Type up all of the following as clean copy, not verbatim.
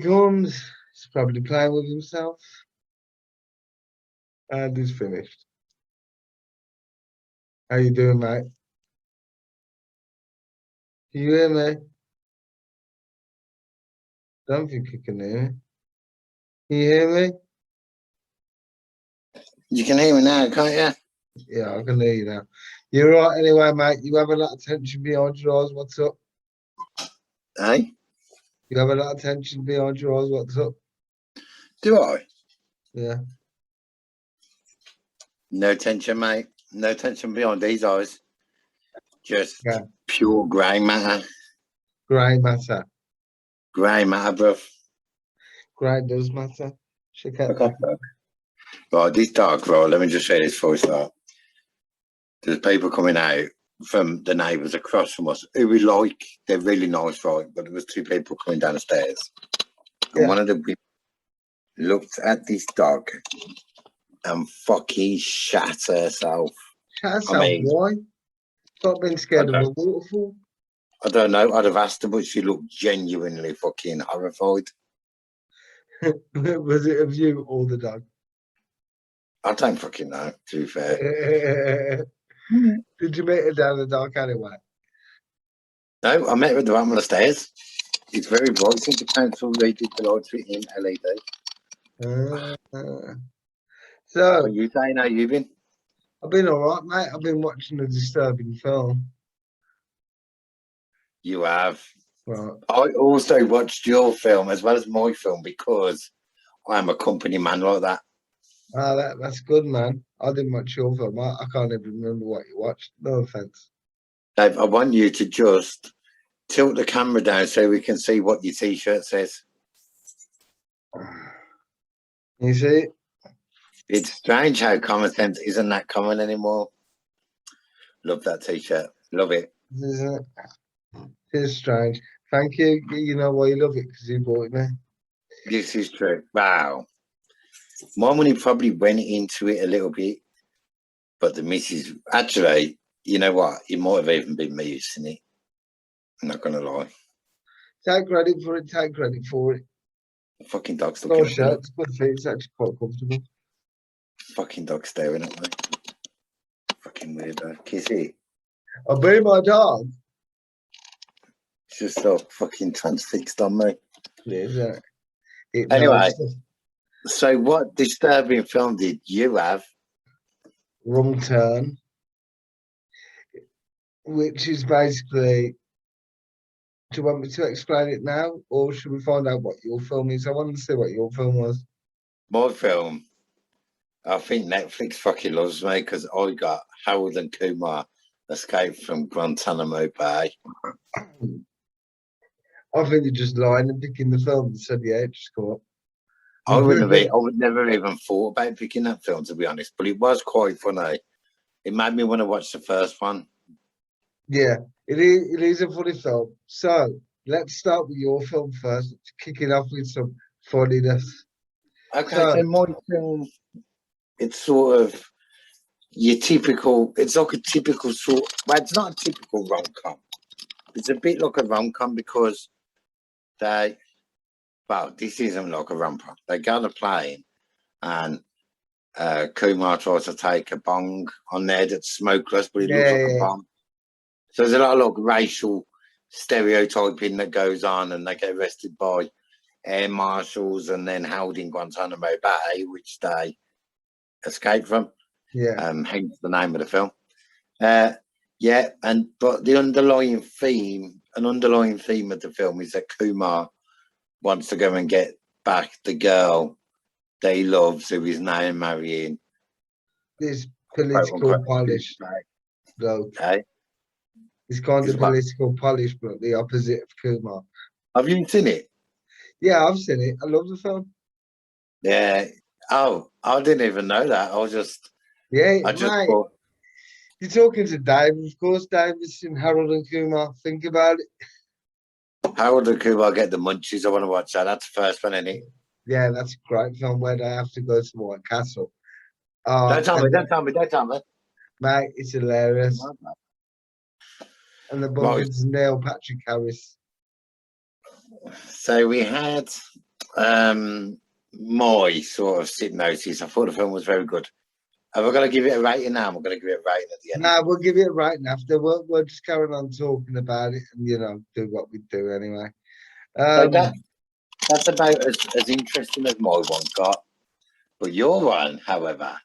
he comes. He's probably playing with himself. And he's finished. How you doing, mate? Can you hear me? Don't think you can hear me. Can you hear me? You can hear me now, can't you? Yeah, I can hear you now. You're right anyway, mate. You have a lot of tension behind your eyes. What's up? Hey? You have a lot of tension behind your eyes. What's up? Do I? Yeah. No tension, mate. No tension beyond these eyes. Just Yeah. pure grey matter. Grey matter. Grey matter, bruv. Grey does matter. Check out Okay. Right, this dark, right, let me just say this before we start. There's people coming out from the neighbours across from us who we like. They're really nice, right? But there was two people coming down the stairs. And one of them looked at this dog and fucking shat herself. Shat herself? Why? Stop being scared of a waterfall. I don't know. I'd have asked her, but she looked genuinely fucking horrified. Was it of you or the dog? I don't fucking know, to be fair. Did you meet her down the dark anyway? No, I met her at the bottom of the stairs. It's very bright since the council redid the lights in LED. So, What are you saying? How you been? I've been alright, mate. I've been watching a disturbing film. You have. Right. I also watched your film as well as my film because I'm a company man like that. That's good, man. I didn't watch your film. I can't even remember what you watched. No offense. Dave, I want you to just tilt the camera down so we can see what your t-shirt says. You see it? It's strange how common sense isn't that common anymore. Love that t-shirt. Love it. Isn't it? It's strange. Thank you. You know why you love it? Because you bought it me. This is true. Wow. My money probably went into it a little bit, but the missus actually, you know what? It might have even been me using it. I'm not gonna lie. Take credit for it. Take credit for it. The fucking dog's No looking at shirt. me. It's good fit. It's actually quite comfortable. Fucking dog staring at me. Fucking weirdo. Kissy. I'll be my dog. It's just so fucking transfixed on me. Yeah, Anyway, so what disturbing film did you have? Wrong Turn, which is basically. Do you want me to explain it now, or should we find out what your film is? I want to see what your film was. My film. I think Netflix fucking loves me because I got Harold and Kumar Escape from Guantanamo Bay. I think you're just lying and picking the film and said, yeah, just come up. I would never even thought about picking that film, to be honest, but it was quite funny. It made me want to watch the first one. Yeah, it is a funny film. So let's start with your film first. Let's kick it off with some funniness. Okay, so my film, it's sort of your typical, it's like a typical sort, well, it's not a typical rom-com. It's a bit like a rom-com because this isn't like a rom-com. They go on a plane and Kumar tries to take a bong on there that's smokeless, but it looks like a bomb. So there's a lot of like racial stereotyping that goes on, and they get arrested by air marshals and then held in Guantanamo Bay, which they escape from. Yeah. Hence the name of the film. But the underlying theme of the film is that Kumar wants to go and get back the girl that he loves, who is now marrying This political polish bloke. Okay. He's kind of political polish bloke, the opposite of Kumar. Have you seen it? Yeah, I've seen it. I love the film. Yeah. Oh, I didn't even know that. Thought. You're talking to Dave, of course. Dave has seen Harold and Kumar. Think about it. Harold and Kumar get the munchies. I want to watch that. That's the first one, isn't it? Yeah, that's a great film where they have to go to White Castle. Don't tell me. Mate, it's hilarious. And the bump into Neil Patrick Harris. So we had My sort of sit notice. I thought the film was very good. Have I got to give it a rating now? I'm going to give it a rating at the end. Nah, we'll give it right after. We'll just carry on talking about it and do what we do anyway. So that's about as interesting as my one got. But your one, however,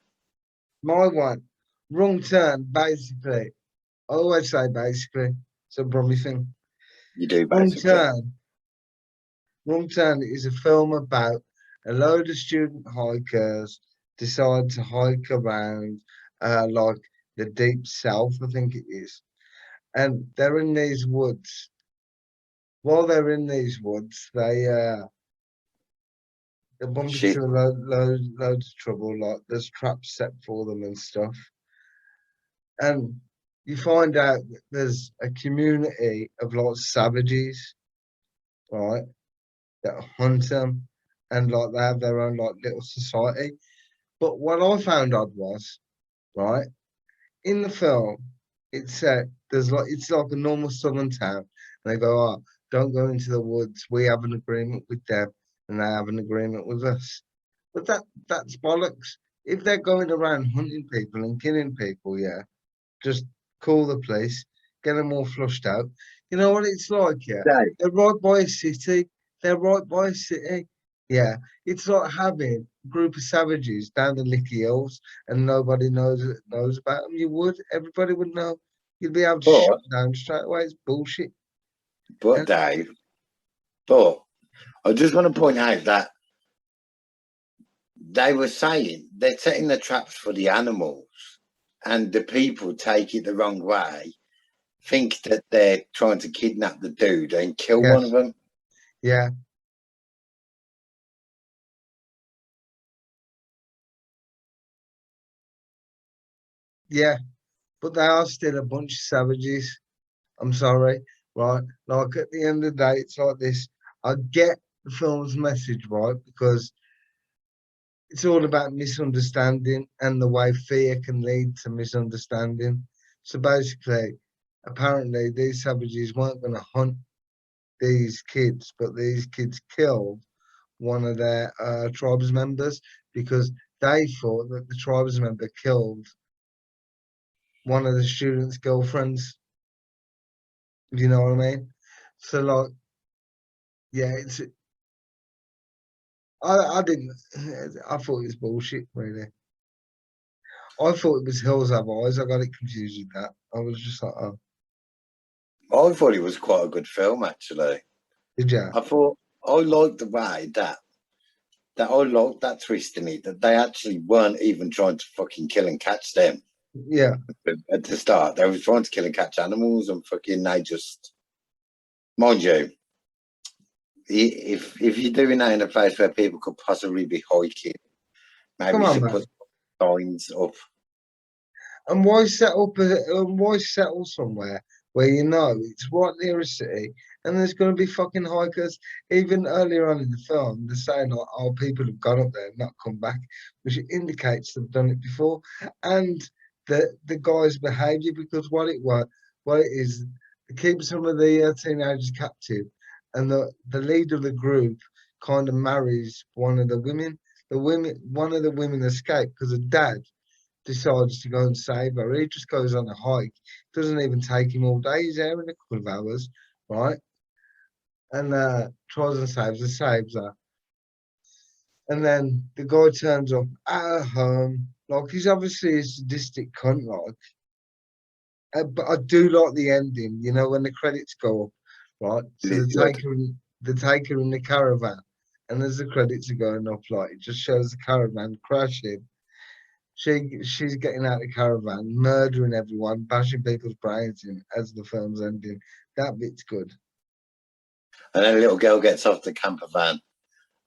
My one, wrong turn, basically. I always say basically. It's a Brummy thing. you do Wrong basically. turn. Wrong turn is a film about a load of student hikers decide to hike around like the deep south, I think it is. And they're in these woods. While they're in these woods, they bump Shit. into loads of trouble, like there's traps set for them and stuff. And you find out that there's a community of like savages, right, that hunt them and like they have their own like little society. But what I found odd was, right, in the film, it said there's like it's like a normal southern town, and they go, "Oh, don't go into the woods. We have an agreement with them, and they have an agreement with us." But that's bollocks. If they're going around hunting people and killing people, yeah, just call the police, get them all flushed out. You know what it's like, yeah? Dave, They're right by a city. They're right by a city. Yeah. It's like having a group of savages down the Licky Hills and nobody knows about them. You would. Everybody would know. You'd be able to shut but down straight away. It's bullshit. but And Dave, but I just want to point out that they were saying they're setting the traps for the animals, and the people take it the wrong way, think that they're trying to kidnap the dude and kill one of yes, them. yeah, yeah. But they are still a bunch of savages. I'm sorry, right? Like at the end of the day, it's like this. I get the film's message, right? Because it's all about misunderstanding and the way fear can lead to misunderstanding. So basically, apparently, these savages weren't going to hunt these kids, but these kids killed one of their tribes members because they thought that the tribes member killed one of the students' girlfriends. Do you know what I mean? So, like, yeah, I didn't. I thought it was bullshit, really. I thought it was Hills Have Eyes. I got it confused with that. I was just like, oh, I thought it was quite a good film, actually. did ya? I thought I liked the way that I liked that twist in it, that they actually weren't even trying to fucking kill and catch them Yeah. at the start. They were trying to kill and catch animals, and fucking they just, mind you, if you're doing that in a place where people could possibly be hiking, maybe Come you on, should put man. signs up. And why settle somewhere where you know it's right near a city and there's going to be fucking hikers? Even earlier on in the film, they're saying, like, oh, people have gone up there and not come back, which indicates they've done it before. And the guy's behaviour, because what it is, to keep some of the teenagers captive, and the leader of the group kind of marries one of the women. One of the women escaped because the dad decides to go and save her. He just goes on a hike. Doesn't even take him all day. He's there in a couple of hours, right? And tries and saves her. And then the guy turns up at her home. Like he's obviously a sadistic cunt, like. But I do like the ending, when the credits go up, right? So It is good. they take her in the caravan. And as the credits are going up, like it just shows the caravan crashing. She's getting out of the caravan, murdering everyone, bashing people's brains in as the film's ending. That bit's good. And then a little girl gets off the camper van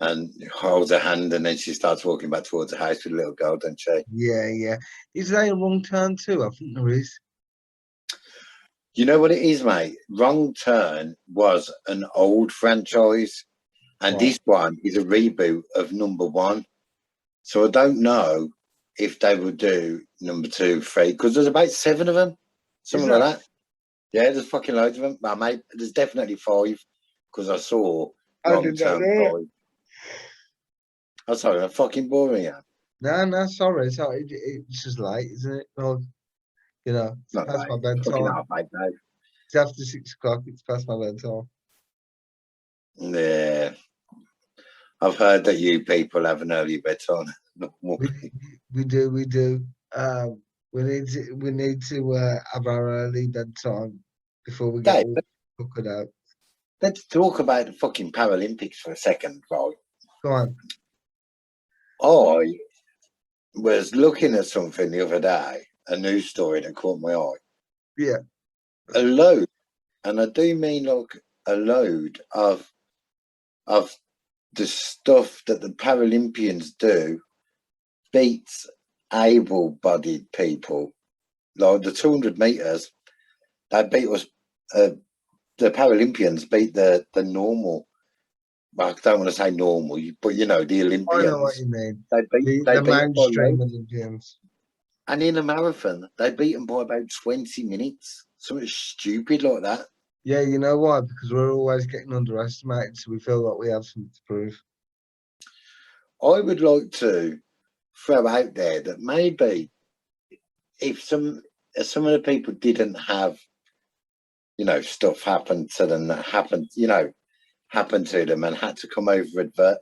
and holds her hand, and then she starts walking back towards the house with a little girl, doesn't she? Yeah, yeah. Is there a wrong turn too? I think there is. You know what it is, mate? Wrong Turn was an old franchise, and Right. this one is a reboot of number one. So I don't know if they will do number two, three, because there's about seven of them, Is something like that? that. Yeah, there's fucking loads of them. But mate, there's definitely five because I saw I Wrong did not Turn know it. 5. I'm sorry, I'm fucking boring you. No, no, sorry. It's just late, isn't it? Well, it's Not past like my fucking bedtime. half eight now. It's after 6 o'clock. It's past my bedtime. Yeah. I've heard that you people have an early bedtime. We we do. We need to have our early bedtime before we get Dave, all cooked out. let's talk about the fucking Paralympics for a second, right? Go on. I was looking at something the other day, a news story that caught my eye. Yeah. A load, and I do mean like a load of the stuff that the Paralympians do beats able-bodied people. Like the 200 meters, they beat us. Uh, the Paralympians beat the normal. Well, I don't want to say normal, but the I know what Olympians. you mean. They beat The they beat them by mainstream loads. Olympians. And in a marathon, they beat them by about 20 minutes. Something stupid like that. Yeah, you know why? Because we're always getting underestimated, so we feel like we have something to prove. I would like to throw out there that maybe if some of the people didn't have stuff happen to them that happened to them and had to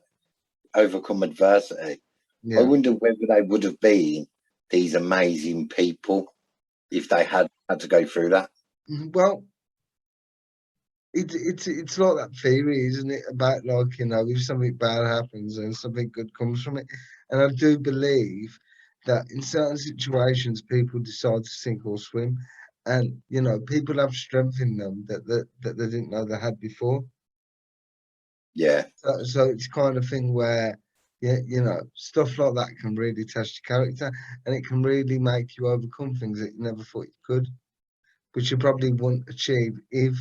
overcome adversity, I Yeah. wonder whether they would have been these amazing people if they had to go through that. Well, it's like that theory, isn't it? About like, if something bad happens and something good comes from it. And I do believe that in certain situations people decide to sink or swim. And people have strength in them that they didn't know they had before. Yeah. So it's kind of thing where, yeah, stuff like that can really test your character, and it can really make you overcome things that you never thought you could, which you probably wouldn't achieve if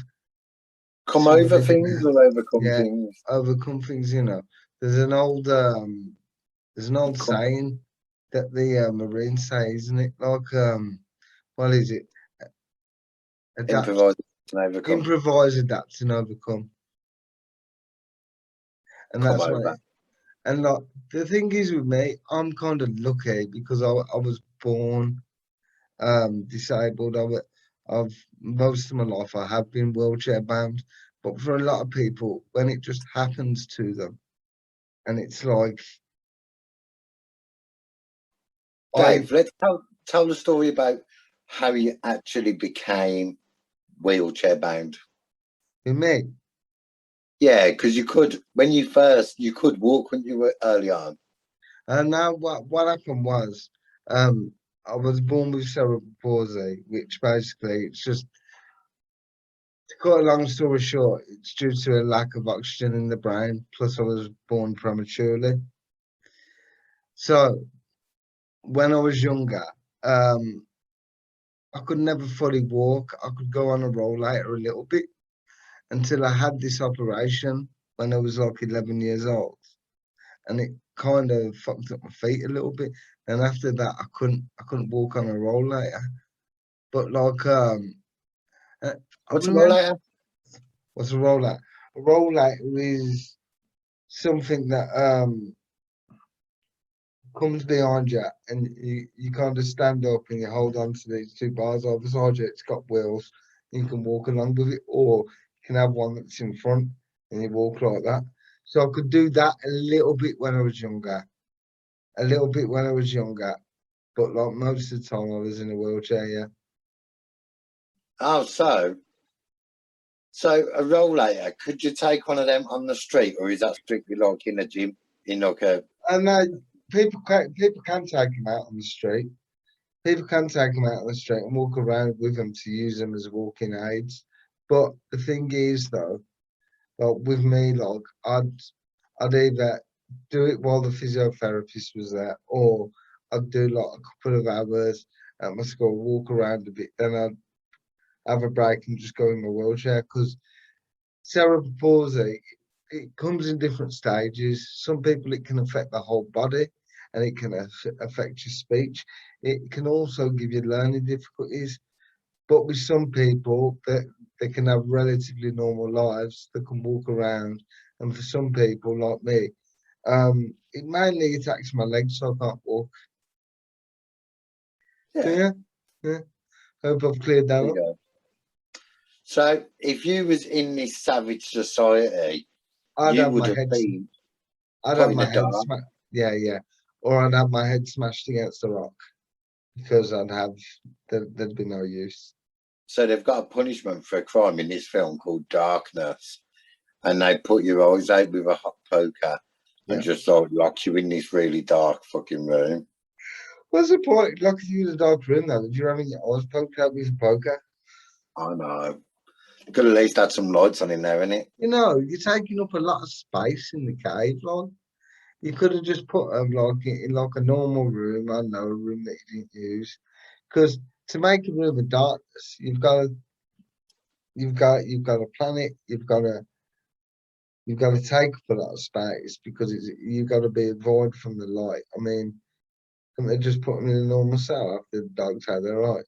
Come over somebody things didn't, or overcome yeah, things. overcome things. There's an old there's an old Come, saying that the Marines say, isn't it? Like, what is it? Adapt, improvise and overcome. improvise, adapt, and overcome. And Come that's what. over. And like the thing is with me, I'm kind of lucky because I was born disabled. I've most of my life I have been wheelchair bound, but for a lot of people, when it just happens to them, and it's like I Dave, let's tell the story about how you actually became wheelchair bound. with me, Yeah, because you could walk when you were early on. and now what happened was, I was born with cerebral palsy, which basically it's just to cut a long story short, it's due to a lack of oxygen in the brain. Plus, I was born prematurely. So when I was younger, um, I could never fully walk. I could go on a rollator a little bit until I had this operation when I was like 11 years old, and it kind of fucked up my feet a little bit. And after that, I couldn't walk on a rollator. But like, uh, I What's a remember rollator? what's a rollator? A rollator is something that comes behind you and you kind of stand up and you hold on to these two bars over beside you. It's got wheels. You can walk along with it, or you can have one that's in front and you walk like that. So I could do that a little bit when I was younger, a little bit when I was younger, but like most of the time I was in a wheelchair. Yeah, Oh, so a rollator. Could you take one of them on the street, or is that strictly like in a gym, in like a and people can take them out on the street. People can take them out on the street and walk around with them to use them as walking aids. But the thing is, though, like with me, like I'd either do it while the physiotherapist was there, or I'd do like a couple of hours at my school, walk around a bit, then I'd have a break and just go in my wheelchair. Because cerebral palsy, it comes in different stages. Some people it can affect the whole body, and it can affect your speech. It can also give you learning difficulties. But with some people, that they can have relatively normal lives, they can walk around. And for some people, like me, It mainly attacks my legs, so I can't walk. So Yeah, yeah, yeah. Hope I've cleared that there you up. go. So if you was in this savage society, I'd you have would my have head, been I'd put have in my a head dark. smashed. Yeah, yeah. Or I'd have my head smashed against the rock because there'd be no use. So they've got a punishment for a crime in this film called darkness, and they put your eyes out with a hot poker and Yeah. just like lock you in this really dark fucking room. What's the point? Lucky you in a dark room though. If you're having your eyes poked out with a poker, I know. Could at least add some lights on in there, innit? you're taking up a lot of space in the cave, like. You could have just put them like in like a normal room, I don't know, a room that you didn't use. Because to make a room of darkness, you've got a planet, you've got to take up a lot of space because you've got to be avoid from the light. I mean, couldn't they just put them in a normal cell after the dogs had their eyes?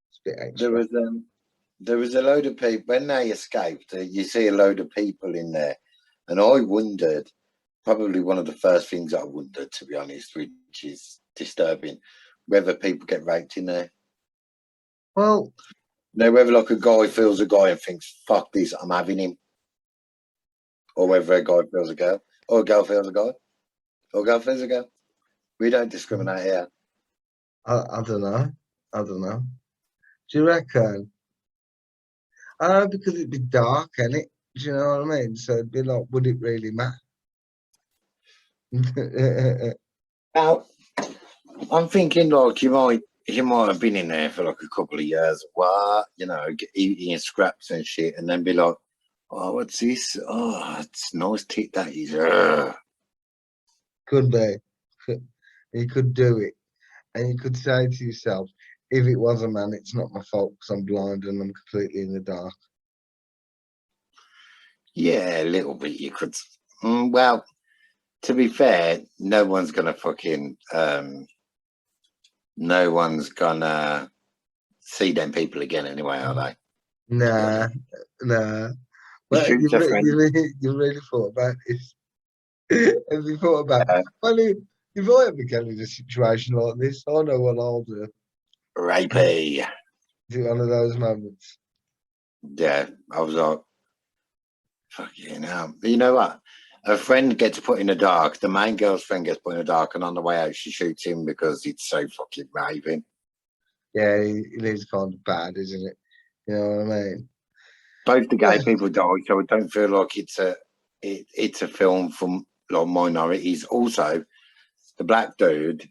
It's a bit There extra. was there was a load of people when they escaped. You see a load of people in there, and I wondered. Probably one of the first things I wondered, to be honest, which is disturbing, whether people get raped in there. Well, No, whether like a guy feels a guy and thinks, "Fuck this, I'm having him," or whether a guy feels a girl, or a girl feels a guy, or a girl feels a girl. We don't discriminate here. I don't know. I don't know. Do you reckon? I don't know because it'd be dark, and it. Do you know what I mean? So it'd be like, would it really matter? Now, I'm thinking like you might have been in there for like a couple of years, what eating scraps and shit, and then be like, "Oh, what's this? Oh, it's nice tit that is." Ugh. Could be. You could do it. And you could say to yourself, if it was a man, it's not my fault because I'm blind and I'm completely in the dark. Yeah, a little bit. You could. Well, to be fair, no one's gonna see them people again anyway, are they? To be Nah, honest, nah. you But shoot your friend. you really thought about this. Have you thought about, uh, well, if I ever get in a situation like this, I know what I'll do. Rapey. Do one of those moments. Yeah, I was like, fucking hell. But you know what? A friend gets put in the dark. The main girl's friend gets put in the dark, and on the way out, she shoots him because it's so fucking raving. Yeah, it is kind of bad, isn't it? You know what I mean? Both the Yeah. gay people die, so I don't feel like it's a film from like minorities. Also, the black dude,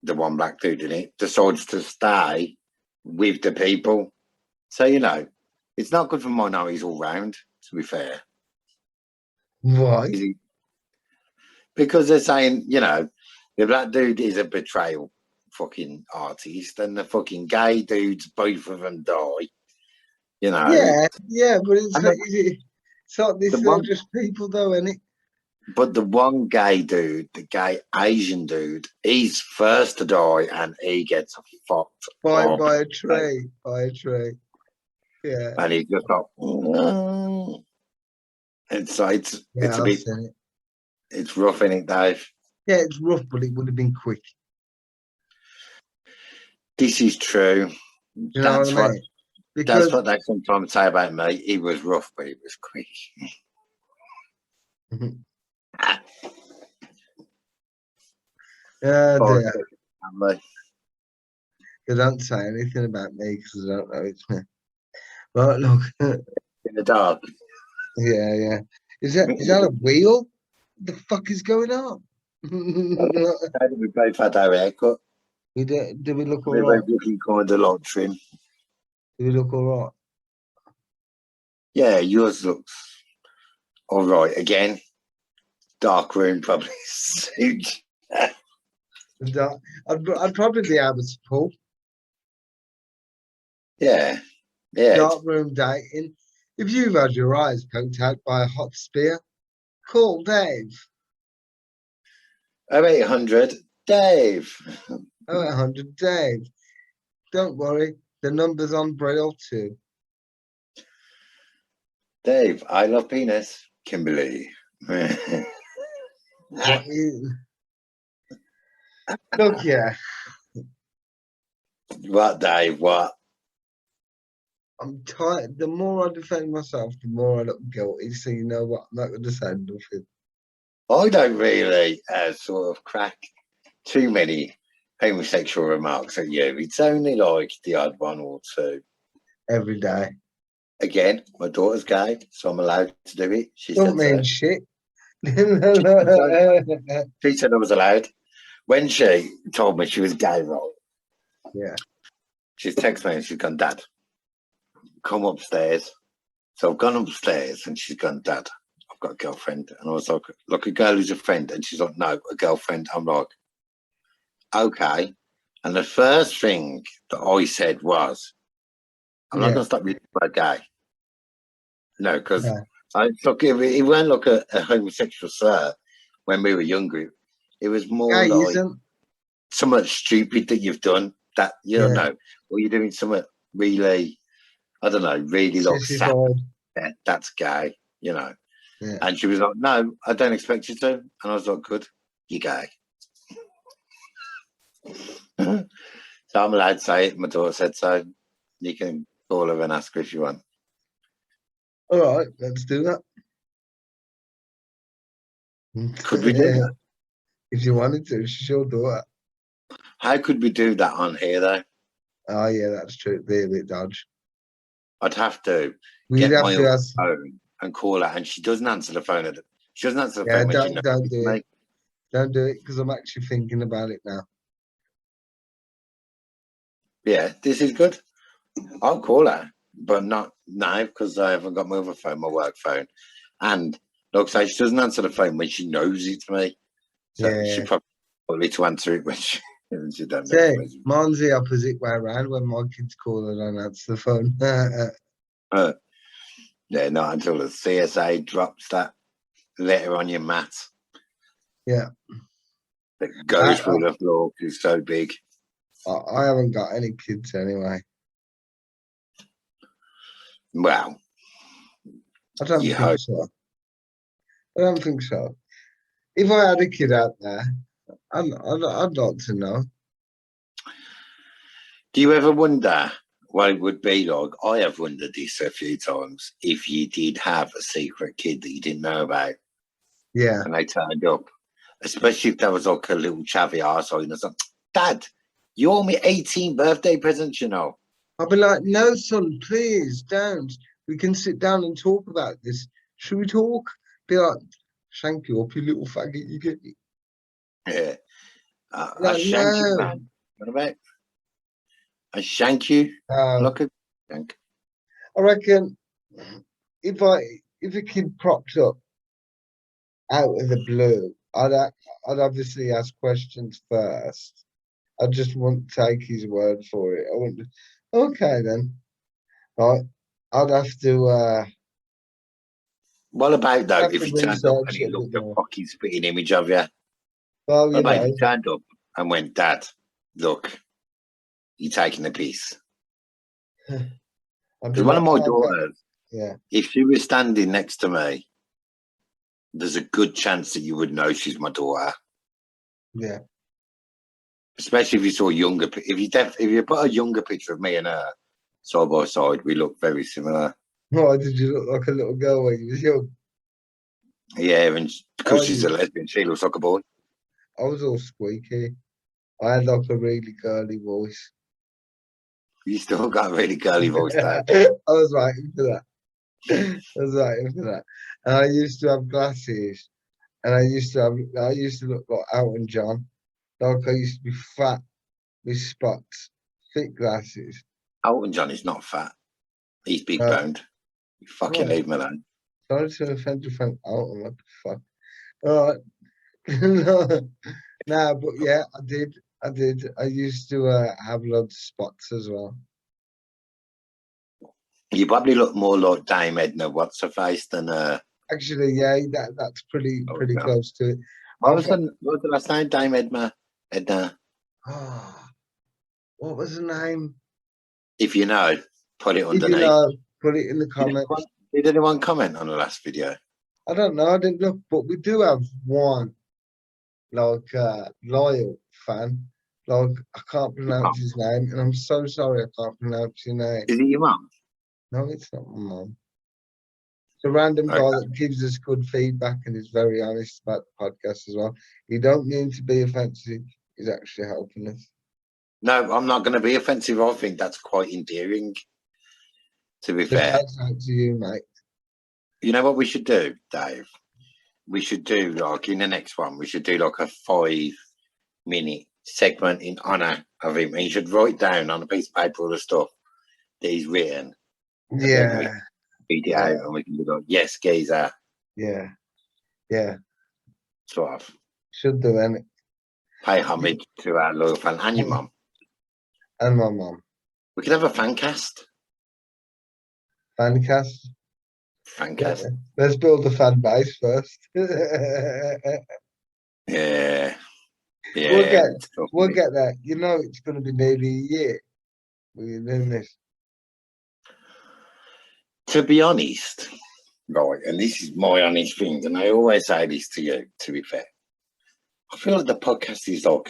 the one black dude in it, decides to stay with the people. So, it's not good for minorities all round, to be fair. Why? Is it? Because they're saying, the black dude is a betrayal fucking artist, and the fucking gay dudes, both of them die, you know. Yeah, yeah, but And it's not the this, they're one, just people though, isn't it? but the one gay dude, the gay Asian dude, he's first to die, and he gets fucked up. By a Like, tree, by a tree. Yeah, and he's just like, "Mm." It's yeah, a I've bit, seen it. it's rough in it, Dave. Yeah, it's rough, but it would have been quick. This is true. You know what That's I what mean? that's Because what they sometimes say about me. He was rough, but he was quick. Five dear, seconds, family. they don't say anything about me because I don't know it's me. Right, look, In the dark. yeah, yeah. Is that a wheel? What the fuck is going on? We both had our haircut. Do we look all We right? both looking kind of like trim. Do we look all right? Yeah, yours looks all right. Again, dark room probably suits. And, I'd probably be able to pull Yeah, yeah. dark room dating. If you've had your eyes poked out by a hot spear, call Dave. 0800 Dave. Oh, 100 Dave. Don't worry, the number's on Braille too. Dave, I love penis. Kimberly. What you look, yeah, What, Dave? What? I'm tired. The more I defend myself, the more I look guilty. So you know what? I'm not going to say nothing I don't really sort of crack too many homosexual remarks at you. It's only like the odd one or two. every day. Again, my daughter's gay, so I'm allowed to do it. She Don't said mean so. shit. She said so. Yeah. She said I was allowed. When she told me she was gay, right, she's texted me and she's gone, Dad, come upstairs. So I've gone upstairs and she's gone, Dad, I've got a girlfriend. And I was like, look, a girl who's a friend. And she's like, no, a girlfriend. I'm like, okay. And the first thing that I said was, I'm not Yeah. going to stop you about gay. No, because Yeah. look, it weren't like a homosexual slur when we were younger. It was more Gay like isn't. something stupid that you've done that you don't Yeah. know, or you're doing something really, I don't know, really like sad. Sissified. That's gay, you know. Yeah. And she was like, no, I don't expect you to. And I was like, good, you're gay. So I'm allowed to say it. My daughter said so. You can call her and ask her if you want. All right, let's do that. Could we do that? If you wanted to, she's your daughter. How could we do that on here, though? Oh yeah, that's true. It'd be a bit dodge. I'd have to We'd get have my to other ask. phone and call her, and she doesn't answer the phone. She doesn't answer the Yeah, phone when she knows don't it's do it. me. Don't do it because I'm actually thinking about it now. Yeah, this is good. I'll call her, but not now because I haven't got my other phone, my work phone. And like I say, she doesn't answer the phone when she knows it's me. So she Yeah. probably to answer it when when she don't know it's See, me. mine's the opposite way around. When my kids call, I don't answer the phone. Uh, yeah, not until the CSA drops that letter on your mat Yeah. that I, goes through the floor because it's so big. I haven't got any kids anyway. Well, I don't you think hope. so. I don't think so. If I had a kid out there, I'd like to know. Do you ever wonder what it would be like? I have wondered this a few times if you did have a secret kid that you didn't know about Yeah. and they turned up, especially if there was like a little chavvy arsehole and was like, Dad, you owe me 18 birthday presents, you know. I'll be like, no, son, please don't. We can sit down and talk about this. Should we talk? Be like, shank you up, you little faggot. You get me? Yeah. I Like, shank you, no. man. What about I shank you Uh, like a shank? I reckon if a kid propped up out of the blue, I'd obviously ask questions first. I just wouldn't take his word for it. I wouldn't. Okay then. Right. I'd What about though have if to he turned up and research he it a bit looked a more. fucking spitting image of you? Well, What you about if know, he turned up and went, Dad, look, you're taking the piece? I'd be Because one of like, my oh, okay. daughters, Yeah, if she was standing next to me, there's a good chance that you would know she's my daughter. yeah. Especially if you saw younger. If you put a younger picture of me and her side by side, we look very similar. Why did you look like a little girl when you was young? Yeah, and because I she's a did. lesbian, she looks like a boy. I was all squeaky. I had like a really girly voice. You still got a really girly voice, Dad. I was waiting for that. I was waiting for that. And I used to have glasses, and I used to look like Elton John. Like I used to be fat with spots, thick glasses. Elton John is not fat. He's big Uh, boned. You fucking right. leave him alone. Sorry to offend your friend Elton. What the fuck? All right. No, no, but yeah, I did. I did. I used to have loads of spots as well. You probably look more like Dame Edna What's her face than Actually, yeah, that's Elton pretty John. close to it. What I've was got the last name? Dame Edna. Edna. oh, what was the name? If you know, put it If you underneath. know, put it in the Did anyone, comments. did anyone comment on the last video? I don't know. I didn't look, but we do have one. like loyal fan. Like I can't pronounce his name, and I'm so sorry I can't pronounce your name. Is it your mum? No, it's not my mum. It's a random guy Okay. that gives us good feedback and is very honest about the podcast as well. He don't mean to be offensive. He's actually helping us. No, I'm not going to be offensive. I think that's quite endearing, to be So fair. shouts out to you, mate. You know what we should do, Dave? We should do, like, in the next one, we should do, like, a 5-minute segment in honour of him. And you should write down on a piece of paper all the stuff that he's written. And then we Yeah, read it out yeah, and we can be like, yes, geezer, yeah, yeah. sort of Should do any. pay homage to our loyal fan and your mum. And my mum. We could have a fan cast. Fan cast. Fan Yeah. cast. Let's build a fan base first. Yeah. We'll Yeah. get It's tough, we'll isn't it? get there. You know it's gonna be nearly a year. We're doing this. To be honest, right, and this is my honest thing, and I always say this to you, to be fair. I feel like the podcast is like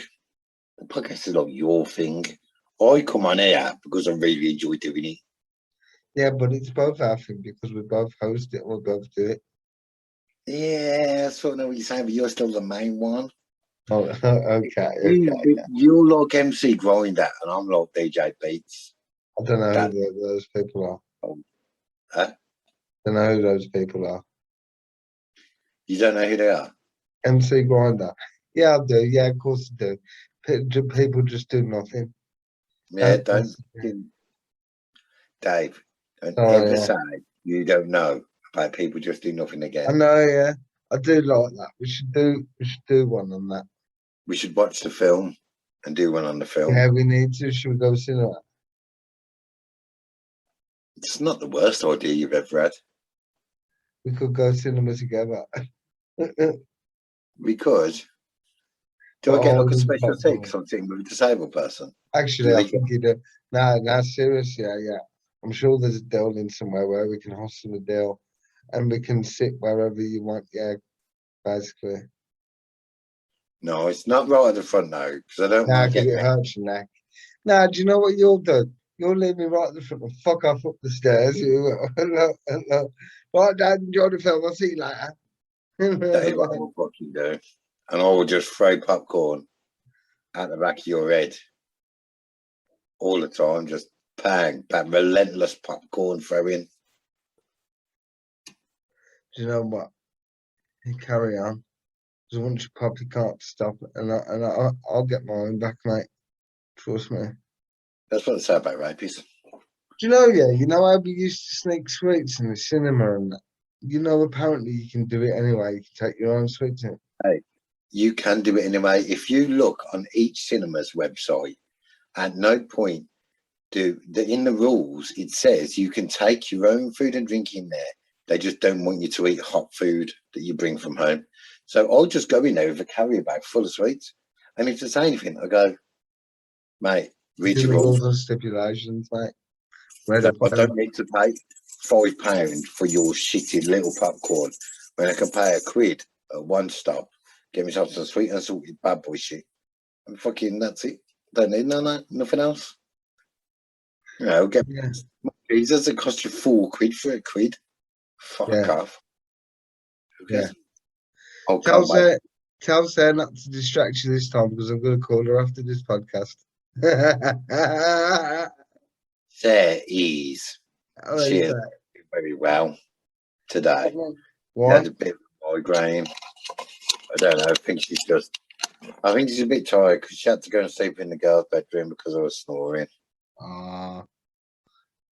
your thing. I come on here because I really enjoy doing it. Yeah, but it's both our thing because we both host it, we'll both do it. Yeah, I sort of know what you're saying, but you're still the main one. Oh, okay, You, okay. you're like MC Grinder, and I'm like DJ Beats. I don't know who That, those people are. huh? Don't know who those people are. You don't know who they are? MC Grinder. Yeah, I do. Yeah, of course I do. People just do nothing. Yeah, Don't don't, mess with me. Dave, don't Oh ever yeah. say you don't know about people just do nothing I again. know, yeah. I do like that. We should do one on that. We should watch the film and do one on the film. Yeah, we need to. Should we go cinema? It's not the worst idea you've ever had We could go cinema together. because do But I get like a holding special seat popcorn. because I'm sitting with a disabled person? Actually, Do I they get, think you do. No, no, seriously, yeah, yeah. I'm sure there's a deal in somewhere where we can hustle a deal and we can sit wherever you want. Yeah, basically. no, it's not right at the front now because I don't Nah, want to because get it there. hurts your neck. Nah, do you know what you'll do? You'll leave me right at the front and fuck off up the stairs. You will. Hello, hello. Right, Dad, enjoy the film. I'll see you later. That is what I will fucking do. And I will just throw popcorn at the back of your head all the time, just bang, that relentless popcorn throwing. Do you know what? You carry on. Because once you probably can't stop it, I'll get my own back, mate. Trust me. That's what I say about rapists. Do you know, yeah, you know how we used to sneak sweets in the cinema and that? You know, apparently you can do it anyway. You can take your own sweets in. Hey, you can do it anyway. If you look on each cinema's website, at no point in the rules it says you can take your own food and drink in there. They just don't want you to eat hot food that you bring from home. So I'll just go in there with a carrier bag full of sweets, and if they say anything, I go, mate, read Do your the rules. rules and stipulations, mate. Read up I on them. don't need to pay £5 for your shitty little popcorn when I can pay £1 at one stop, get myself some sweet and salted bad boy shit, and fucking that's it. Don't need nothing else. You know, get Yeah, pizzas that cost you £4 for a quid. Fuck yeah, off. Who yeah. cares? I Tell can't wait. Sarah, tell Sarah not to distract you this time because I'm going to call her after this podcast. There is. How She is is that? very well today. She What? had a bit of a migraine. I don't know. I think she's a bit tired because she had to go and sleep in the girls' bedroom because I was snoring. Ah,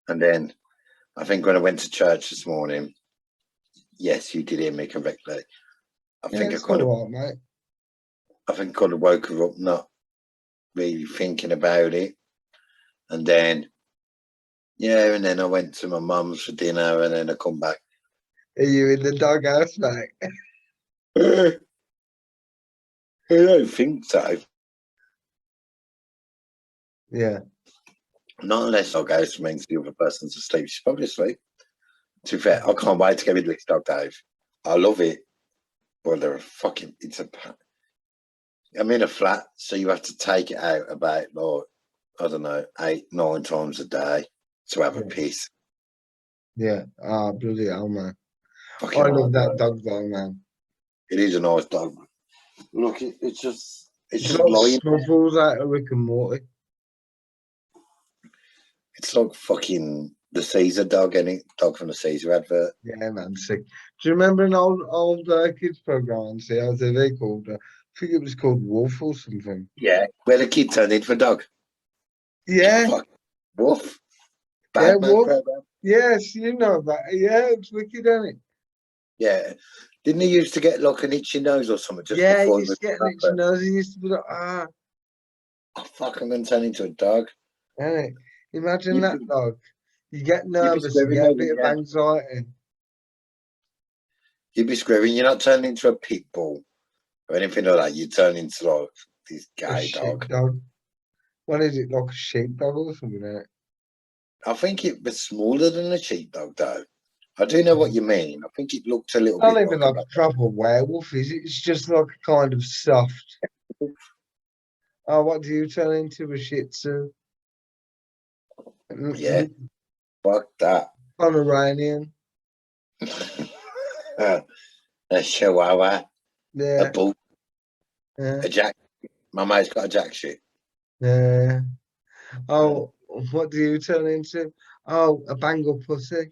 And then I think when I went to church this morning, yes, you did hear me correctly. I yeah, think it's all right, mate. I think I kind of woke her up not really thinking about it. And then, yeah, and then I went to my mum's for dinner and then I come back. Are you in the doghouse, mate? I don't think so. Yeah, Not unless I go to means the other person's asleep. She's probably asleep. To be fair, I can't wait to get rid of this dog, Dave. I love it. But they're fucking, I'm in a flat, so you have to take it out about, like, I don't know, 8, 9 times a day to have a Yeah. piss. Yeah. Ah, bloody hell, man. I Fucking love hard that work. dog though, man. It is a nice dog. Look, it's It's just like lying. Snuffles out of Rick and Morty. It's like fucking the Caesar dog, any dog from the Caesar advert. Yeah, man, sick. Do you remember an old kids program on CRTV called? I think it was called Wolf or something. Yeah, where the kid turned into a dog. Yeah, Fuck, woof. yeah, Bad man Wolf. program. Yes, you know that. Yeah, it's wicked, isn't it? Yeah. Didn't he used to get like an itchy nose or something just Yeah, he before he used was to get an itchy proper? nose. He used to be like, Oh, fuck, I'm going to turn into a dog. isn't it? Imagine You'd that be, dog. You get you'd be nervous, you screaming, get a though, bit wouldn't of you? anxiety. You'd be screaming. You're not turning into a pit bull or anything like that. You turn into like this A gay dog. sheepdog. What is it, like a sheepdog or something? Isn't it? I think it was smaller than a sheepdog, though. I do know what you mean. I think it looked a little Not bit even like a like a proper werewolf, is it? It's just like a kind of soft. Oh, what do you turn into? A Shih Tzu? yeah. Fuck that. Pomeranian. A chihuahua, a Yeah, bull, yeah, a jack. My mate's got a jack shit. yeah. Mm. Oh, what do you turn into? Oh, a Bengal pussy.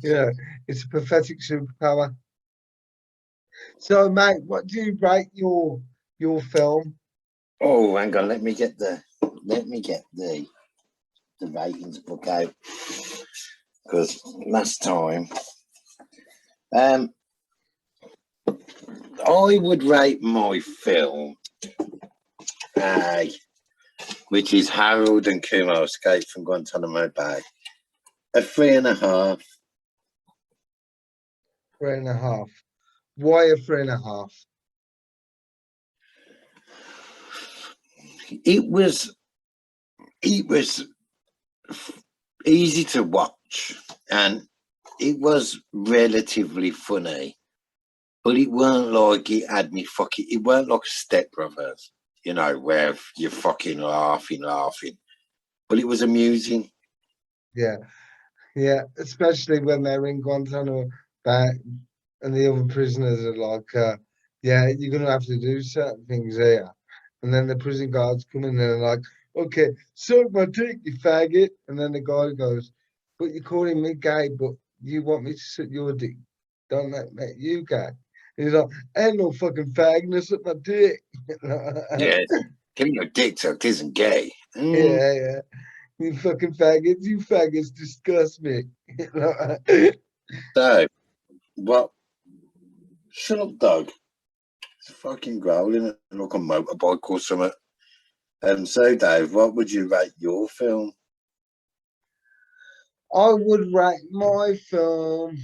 Yeah, it's a pathetic superpower. So, mate, what do you rate your film? Oh, hang on. Let me get the ratings book out because last time, um, I would rate my film, uh, which is Harold and Kumar Escape from Guantanamo Bay, a 3.5. 3.5. Why a 3.5? It was easy to watch and it was relatively funny, but it weren't like it had me fucking. It weren't like Step Brothers, where you're fucking laughing. But it was amusing. Yeah, yeah, especially when they're in Guantanamo Bay and the other prisoners are like, yeah, you're gonna have to do certain things here. And then the prison guards come in and they're like, okay, suck my dick, you faggot. And then the guy goes, but you're calling me gay, but you want me to suck your dick. Don't let me you gay. And he's like, ain't no fucking fag, no suck my dick. Yes, getting your dick sucked isn't gay. Yeah, yeah. You fucking faggots, you faggots disgust me. So what? Shut up, dog. It's fucking growling at like a motorbike or something. So Dave, what would you rate your film? I would rate my film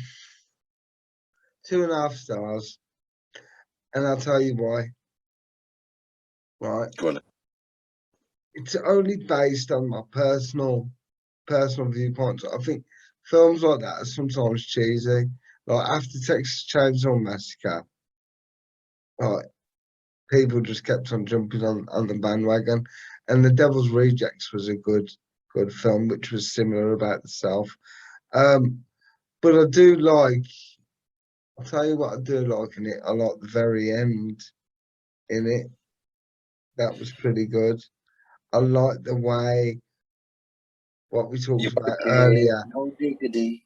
2.5 stars, and I'll tell you why. Right, Go on. it's only based on my personal viewpoints. I think films like that are sometimes cheesy. Like after Texas Chainsaw Massacre, like people just kept on jumping on the bandwagon, and The Devil's Rejects was a good film, which was similar about the South. Um, but I do like. I'll tell you what I do like in it. I like the very end in it. That was pretty good. I like the way what we You talked about fucking earlier. no diggity.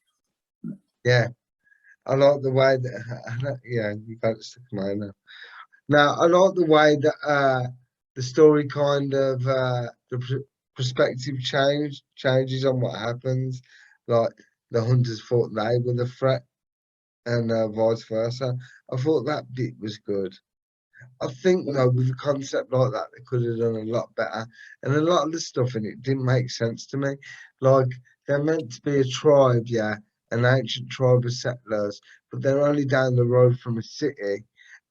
Yeah, I like the way that yeah, you got it stuck in my head now. Now I like the way that the story kind of perspective changes on what happens. Like the hunters thought they were the threat and vice versa. I thought that bit was good. I think though with a concept like that they could have done a lot better. And a lot of the stuff in it didn't make sense to me. Like they're meant to be a tribe, yeah, an ancient tribe of settlers, but they're only down the road from a city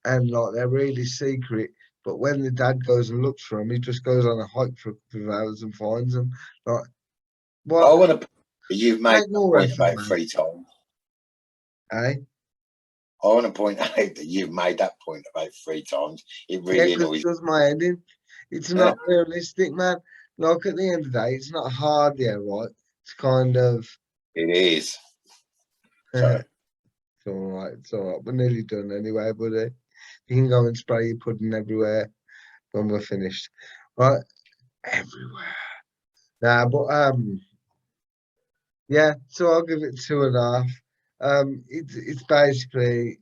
and like they're really secret. But when the dad goes and looks for them, he just goes on a hike for a couple of hours and finds them. Like I what want to. You've made make that more point effort, about man. 3 times. Eh? I want to point out that you've made that point about 3 times. It Yeah, really because annoys it does my head in. It's me. not realistic, man. Like at the end of the day, it's not hard, yeah, right? It's kind of It is. So, it's all right, it's all right. We're nearly done anyway, buddy. You can go and spray your pudding everywhere when we're finished. Right? Everywhere. Nah, but yeah, so I'll give it 2.5. It's basically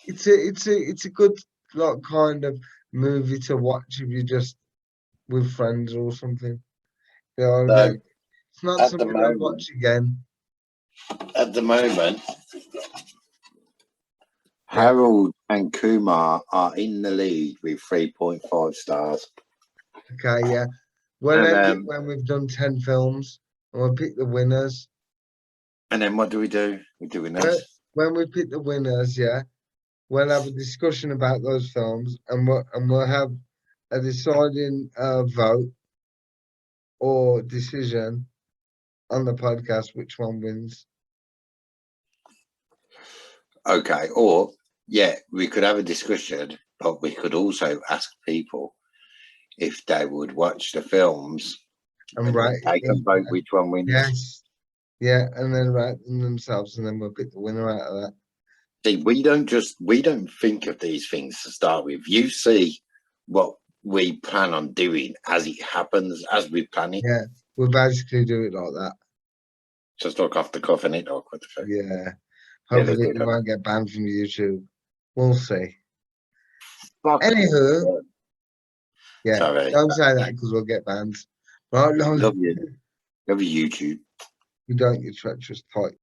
it's a good like kind of movie to watch if you're just with friends or something. You know what I so mean? It's not at the something I'd moment, watch again. at the moment, Yeah. Harold and Kumar are in the lead with 3.5 stars. Okay. Yeah. We'll And end it when we've done 10 films, and we'll pick the winners. then what do? We do When winners. when we pick the winners, yeah, we'll have a discussion about those films, and we'll have a deciding vote or decision on the podcast which one wins. Okay. Or, yeah, we could have a discussion, but we could also ask people if they would watch the films And and then right, they can vote which one wins. yes, yeah, and then write them themselves, and then we'll pick the winner out of that. See, we don't think of these things to start with. You see what we plan on doing as it happens, as we plan it. Yeah, we'll basically do it like that. Just talk off the cuff and it or what the fuck. Yeah, Yeah, let's hopefully do it that. won't get banned from YouTube. We'll see. Fuck. Anywho, yeah, Sorry. don't say that because we'll get banned. Right, no, Love you. Love you, YouTube. you don't, you treacherous type.